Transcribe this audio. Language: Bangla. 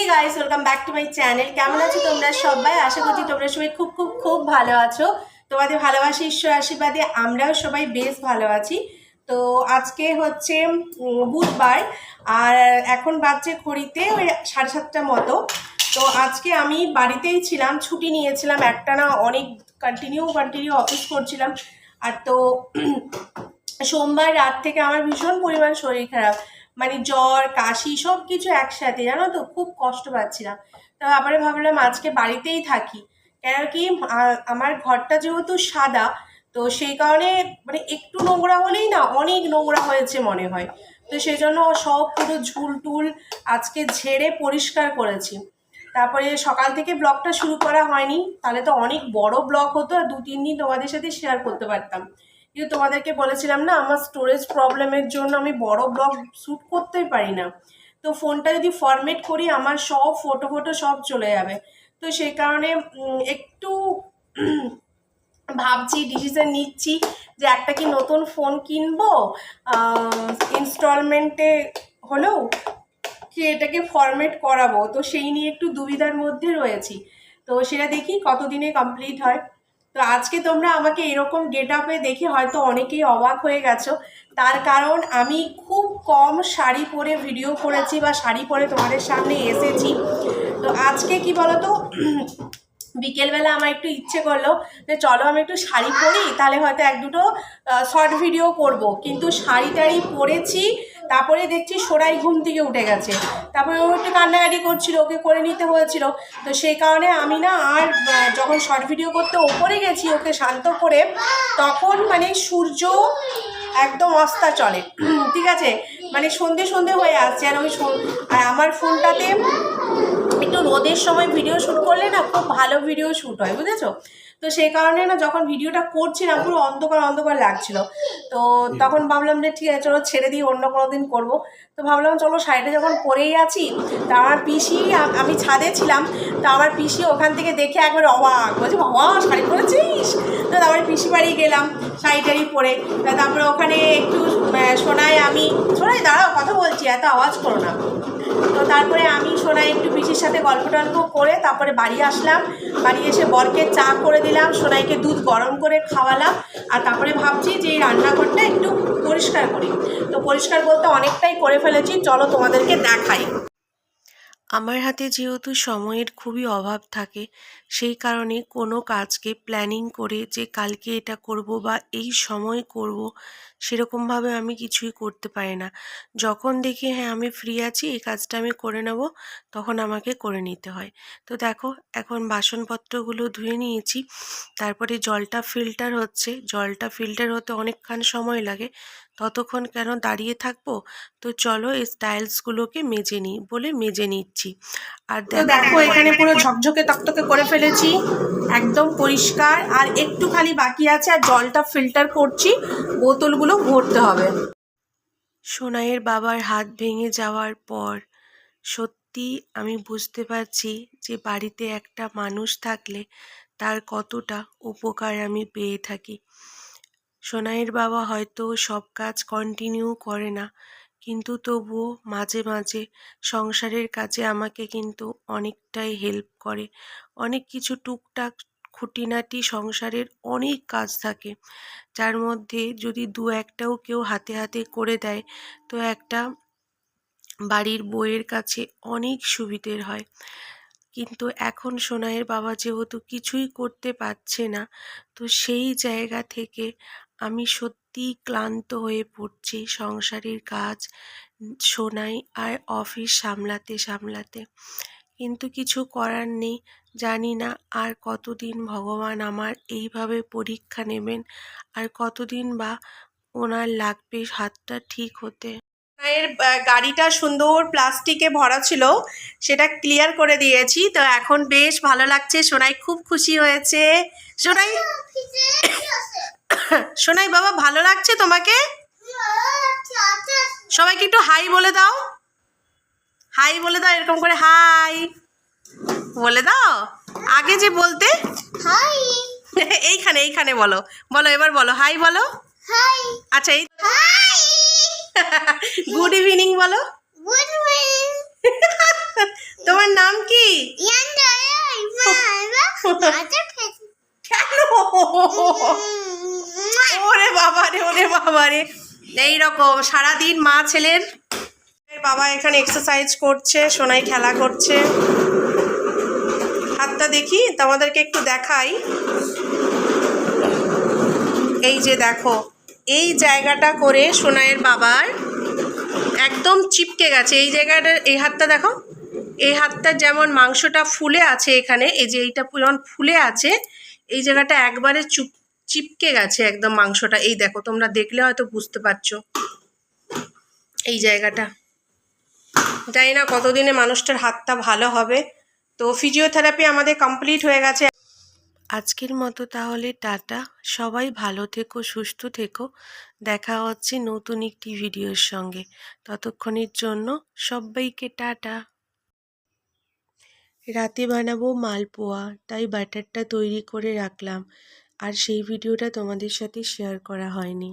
Hey guys welcome back to my channel. কেমন আছো তোমরা সবাই? আশা করছি তোমরা সবাই খুব খুব খুব ভালো আছো। তোমাদের ভালোবাসা ঈশ্বর আশীর্বাদে আমরাও সবাই বেশ ভালো আছি। তো আজকে হচ্ছে বুধবার আর এখন বাজছে ঘড়িতে ওই 7:30টার মতো। তো আজকে আমি বাড়িতেই ছিলাম, ছুটি নিয়েছিলাম, একটানা অনেক কন্টিনিউ অফিস করছিলাম। আর তো সোমবার রাত থেকে আমার ভীষণ পরিমাণ শরীর খারাপ, মানে জ্বর কাশি সব কিছু একসাথে, জানো তো, খুব কষ্ট পাচ্ছিলাম। তো আবার ভাবলাম আজকে বাড়িতেই থাকি, কেন কি আমার ঘরটা যেহেতু সাদা, তো সেই কারণে মানে একটু নোংরা হলেই না অনেক নোংরা হয়েছে মনে হয়। তো সেই জন্য সব পুরো ঝুল টুল আজকে ঝেড়ে পরিষ্কার করেছি। তারপরে সকাল থেকে ব্লগটা শুরু করা হয়নি, তাহলে তো অনেক বড় ব্লগ হতো আর 2-3 দিন তোমাদের সাথে শেয়ার করতে পারতাম। কিন্তু তোমাদেরকে বলেছিলাম না, আমার স্টোরেজ প্রবলেমের জন্য আমি বড় ব্লগ শ্যুট করতেই পারি না। তো ফোনটা যদি ফরম্যাট করি আমার সব ফটো সব চলে যাবে। তো সেই কারণে একটু ভাবছি, ডিসিশন নিচ্ছি যে একটা কি নতুন ফোন কিনবো ইনস্টলমেন্টে হলেও, কি এটাকে ফরম্যাট করাবো। তো সেই নিয়ে একটু দুবিধার মধ্যে রয়েছি। তো সেটা দেখি কতদিনে কমপ্লিট হয়। তো আজকে তোমরা আমাকে এরকম গেট আপে দেখে হয়তো অনেকেই অবাক হয়ে গেছো, তার কারণ আমি খুব কম শাড়ি পরে ভিডিও করেছি বা শাড়ি পরে তোমাদের সামনে এসেছি। তো আজকে কি বলতো, বিকেলবেলা আমার একটু ইচ্ছে করলো যে চলো আমি একটু শাড়ি পরি, তাহলে হয়তো 1-2 শর্ট ভিডিও করব। কিন্তু শাড়ি টাড়ি পরেছি, তারপরে দেখছি সোনাই ঘুম থেকে উঠে গেছে, তারপরে ও একটু কান্নাকাটি করছিল, ওকে করে নিতে হয়েছিল। তো সেই কারণে আমি না আর যখন শর্ট ভিডিও করতে ওপরে গেছি ওকে শান্ত করে, তখন মানে সূর্য একদম অস্তা চলে, ঠিক আছে, মানে সন্ধে হয়ে আসছে। আর আর আমার ফোনটাতে একটু রোদের সময় ভিডিও শ্যুট করলে না খুব ভালো ভিডিও শ্যুট হয়, বুঝেছো? তো সেই কারণে না যখন ভিডিওটা করছিলাম পুরো অন্ধকার লাগছিল। তো তখন ভাবলাম যে ঠিক আছে চলো ছেড়ে দিই, অন্য কোনো দিন করবো। তো ভাবলাম চলো শাড়িটা যখন পরেই আছি, তা আমার পিসি, আমি ছাদে ছিলাম, তো আমার পিসি ওখান থেকে দেখে একবার অবাক, বলছে বাবা শাড়ি পরেছিস। তো তারপরে পিসি বাড়ি গেলাম শাড়ি টাড়ি পরে। তারপরে ওখানে একটু সোনাই দাঁড়াও কথা বলছি, এত আওয়াজ করো না। তো তারপরে আমি সোনাই একটু পিসির সাথে গল্প টল্প করে তারপরে বাড়ি আসলাম। বাড়ি এসে বরকে চা করে দিলাম, সোনাইকে দুধ গরম করে খাওয়ালাম। আর তারপরে ভাবছি যে এই রান্নাঘরটা একটু পরিষ্কার করি। তো পরিষ্কার বলতে অনেকটাই করে ফেলেছি, চলো তোমাদেরকে দেখাই। আমার হাতে যেহেতু সময়ের খুবই অভাব থাকে, সেই কারণে কোনো কাজকে প্ল্যানিং করে যে কালকে এটা করব বা এই সময় করব, সেরকমভাবে আমি কিছুই করতে পারি না। যখন দেখি হ্যাঁ আমি ফ্রি আছি, এই কাজটা আমি করে নেব, তখন আমাকে করে নিতে হয়। তো দেখো এখন বাসনপত্রগুলো ধুয়ে নিয়েছি, তারপরে জলটা ফিল্টার হচ্ছে। জলটা ফিল্টার হতে অনেকক্ষণ সময় লাগে, ততক্ষণ কেন দাঁড়িয়ে থাকবো? তো চলো এই স্টাইলসগুলোকে মেজে নিই বলে মেজে নিচ্ছি। আর দেখো এখানে পুরো ঝকঝকে তকতকে করে ফেলেছি, একদম পরিষ্কার। আর একটু খালি বাকি আছে, আর জলটা ফিল্টার করছি, বোতলগুলো ভরতে হবে। সোনাইয়ের বাবার হাত ভেঙে যাওয়ার পর সত্যি আমি বুঝতে পারছি যে বাড়িতে একটা মানুষ থাকলে তার কতটা উপকার আমি পেয়ে থাকি। সোনাইয়ের বাবা হয়তো সব কাজ কন্টিনিউ করে না, কিন্তু তবুও মাঝে মাঝে সংসারের কাজে আমাকে কিন্তু অনেকটাই হেল্প করে। অনেক কিছু টুকটাক খুঁটিনাটি সংসারের অনেক কাজ থাকে, যার মধ্যে যদি 2-1টাও কেউ হাতে হাতে করে দেয়, তো একটা বাড়ির বউয়ের কাছে অনেক সুবিধের হয়। কিন্তু এখন সোনাইয়ের বাবা যেহেতু কিছুই করতে পারছে না, তো সেই জায়গা থেকে আমি সত্যিই ক্লান্ত হয়ে পড়ছি সংসারের কাজ, সোনাই আর অফিস সামলাতে। কিন্তু কিছু করার নেই। জানি না আর কতদিন ভগবান আমার এইভাবে পরীক্ষা নেবেন, আর কতদিন বা ওনার লাগবে হাতটা ঠিক হতে। এর গাড়িটা সুন্দর প্লাস্টিকে ভরা ছিল, সেটা ক্লিয়ার করে দিয়েছি। তো এখন বেশ ভালো লাগছে, সোনাই খুব খুশি হয়েছে। সোনাই সোনাই বাবা ভালো লাগছে তোমাকে? সবাইকে একটু হাই বলে দাও, হাই বলে দাও, এরকম করে হাই বলে দাও। আগে যে বলতে হাই, এইখানে বলো, এবার বলো হাই বলো। হাই, আচ্ছা এই হাই, গুড ইভিনিং বলো। Good morning. তোমার তোমার নাম কি? কেন? ওরে বাবারে, ওরে বাবারে, এইরকম সারাদিন মা ছেলের। বাবা এখানে এক্সারসাইজ করছে, সোনাই খেলা করছে। হাতটা দেখি, তোমাদেরকে একটু দেখাই। এই যে দেখো, এই জায়গাটা করে সোনাইয়ের বাবার একদম চিপকে গেছে। এই জায়গাটা, এই হাতটা দেখো, এই হাতটার যেমন মাংসটা ফুলে আছে এখানে, এই যে এইটা যেমন ফুলে আছে, এই জায়গাটা একবারে চিপকে গেছে একদম মাংসটা। এই দেখো, তোমরা দেখলে হয়তো বুঝতে পারছো এই জায়গাটা। জানি না কতদিনে মানুষটার হাতটা ভালো হবে। তো ফিজিওথেরাপি আমাদের কমপ্লিট হয়ে গেছে। আজকের মতো তাহলে টাটা। সবাই ভালো থেকো, সুস্থ থেকো। দেখা হচ্ছে নতুন একটি ভিডিওর সঙ্গে। ততক্ষণের জন্য সবাইকে টাটা। রাতে বানাবো মালপোয়া, তাই ব্যাটারটা তৈরি করে রাখলাম, আর সেই ভিডিওটা তোমাদের সাথে শেয়ার করা হয়নি।